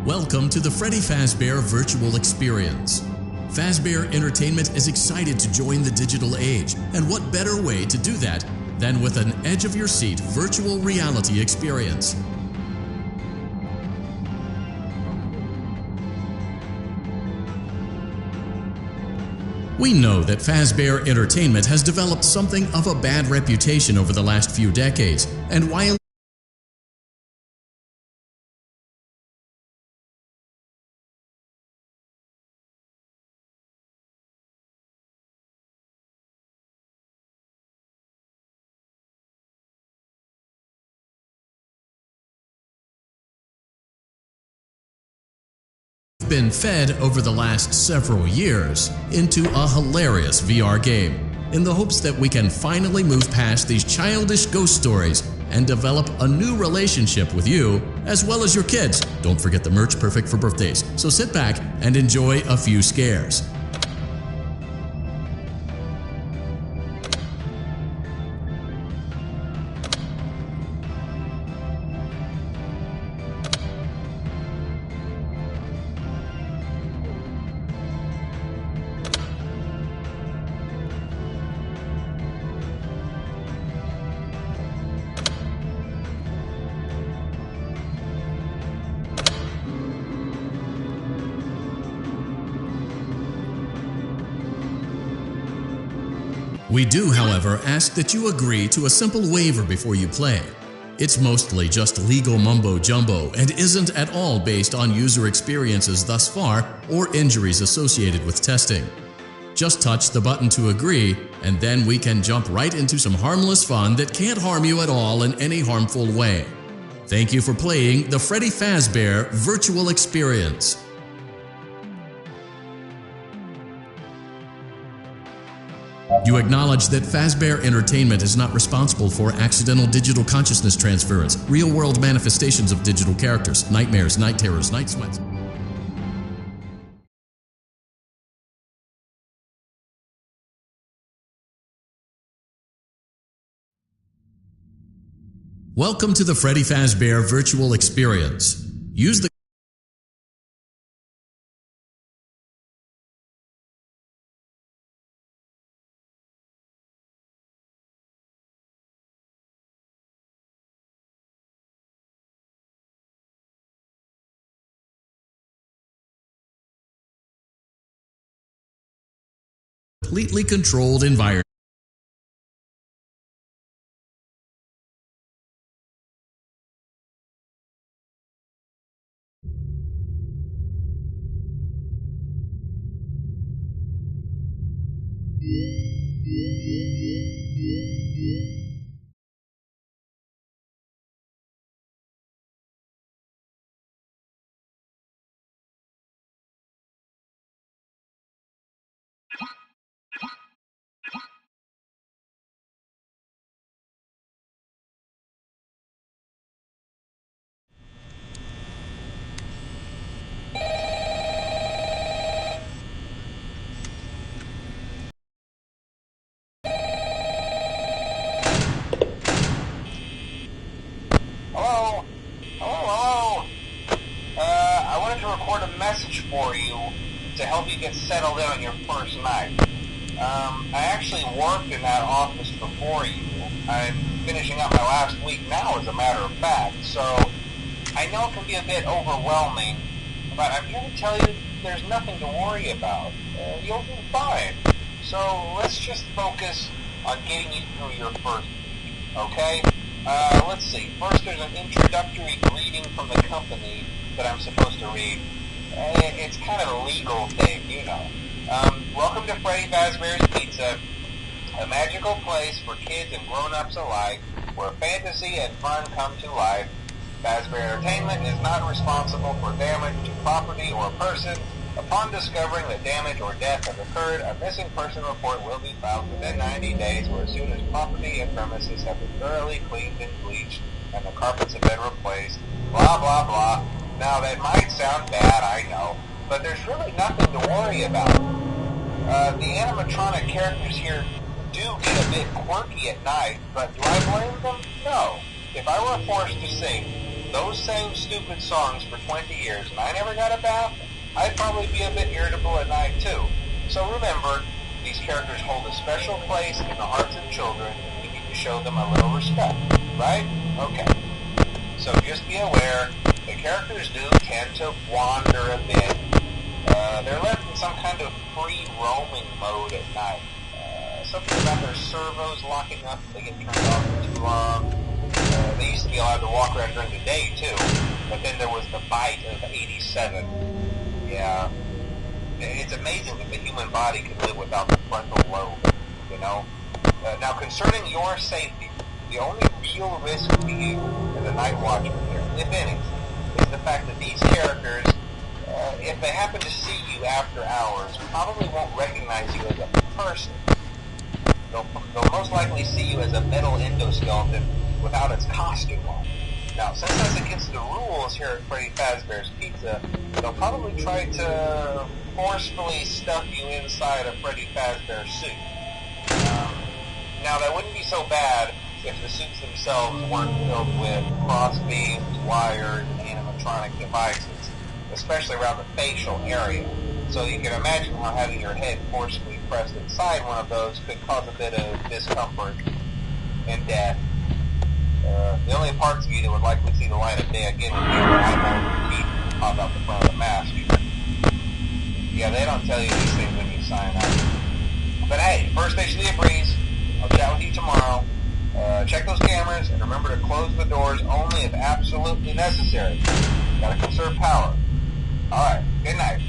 Welcome to the Freddy Fazbear Virtual Experience. Fazbear Entertainment is excited to join the digital age, and what better way to do that than with an edge-of-your-seat virtual reality experience. We know that Fazbear Entertainment has developed something of a bad reputation over the last few decades, and while been fed over the last several years into a hilarious VR game in the hopes that we can finally move past these childish ghost stories and develop a new relationship with you as well as your kids. Don't forget the merch, perfect for birthdays. So sit back and enjoy a few scares. We do, however, ask that you agree to a simple waiver before you play. It's mostly just legal mumbo-jumbo and isn't at all based on user experiences thus far or injuries associated with testing. Just touch the button to agree, and then we can jump right into some harmless fun that can't harm you at all in any harmful way. Thank you for playing the Freddy Fazbear Virtual Experience. You acknowledge that Fazbear Entertainment is not responsible for accidental digital consciousness transference, real-world manifestations of digital characters, nightmares, night terrors, night sweats. Welcome to the Freddy Fazbear Virtual Experience. Use the completely controlled environment. Message for you to help you get settled in on your first night. I actually worked in that office before you. I'm finishing up my last week now, as a matter of fact, so I know it can be a bit overwhelming, but I'm here to tell you there's nothing to worry about. You'll do fine. So let's just focus on getting you through your first week, okay? Let's see. First, there's an introductory greeting from the company that I'm supposed to read. It's kind of a legal thing, you know. Welcome to Freddy Fazbear's Pizza, a magical place for kids and grown-ups alike, where fantasy and fun come to life. Fazbear Entertainment is not responsible for damage to property or person. Upon discovering that damage or death has occurred, a missing person report will be filed within 90 days, or as soon as property and premises have been thoroughly cleaned and bleached, and the carpets have been replaced. Blah, blah, blah. Now, that might sound bad, I know, but there's really nothing to worry about. The animatronic characters here do get a bit quirky at night, but do I blame them? No. If I were forced to sing, those same stupid songs for 20 years and I never got a bath, I'd probably be a bit irritable at night too. So remember, these characters hold a special place in the hearts of children, and we need to show them a little respect, right? Okay. So just be aware, the characters do tend to wander a bit. They're left in some kind of free roaming mode at night. Something about their servos locking up if they get turned off for too long. They used to be allowed to walk around during the day too, but then there was the bite of 87. Yeah. It's amazing that the human body can live without the frontal lobe, you know? Now, concerning your safety, the only real risk to you as a night watchman here, if any, is the fact that these characters, if they happen to see you after hours, probably won't recognize you as a person. They'll most likely see you as a metal endoskeleton without its costume on. Now, since that's against the rules here at Freddy Fazbear's Pizza, they'll probably try to forcefully stuff you inside a Freddy Fazbear suit. Now, that wouldn't be so bad if the suits themselves weren't filled with crossbeams, wires, and animatronic devices, especially around the facial area. So you can imagine how having your head forcefully pressed inside one of those could cause a bit of discomfort and death. The only parts of you that would likely see the light of day again would be your eyeballs and teeth that pop out the front of the mask. Yeah, they don't tell you these things when you sign up. But hey, first station of the breeze. I'll chat with you tomorrow. Check those cameras and remember to close the doors only if absolutely necessary. Gotta conserve power. Alright, good night.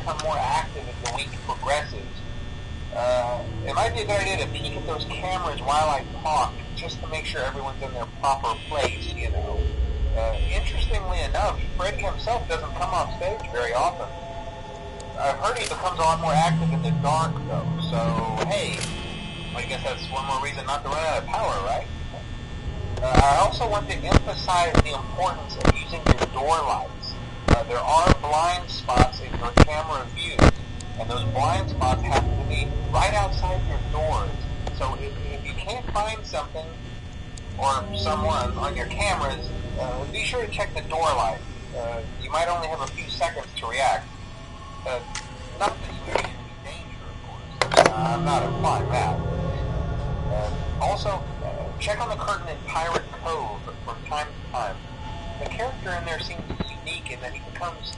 become more active as the week progresses. It might be a good idea to peek at those cameras while I talk, just to make sure everyone's in their proper place, you know. Interestingly enough, Fred himself doesn't come off stage very often. I've heard he becomes a lot more active in the dark, though, so, hey, I guess that's one more reason not to run out of power, right? I also want to emphasize the importance of using your door lights. There are blind spots in your camera view, and those blind spots happen to be right outside your doors. So if you can't find something or someone on your cameras, be sure to check the door light. You might only have a few seconds to react. Not that you would be in danger, of course. I'm not implying that. Also, check on the curtain in Pirate Cove from time to time. The character in there seems unique in that he becomes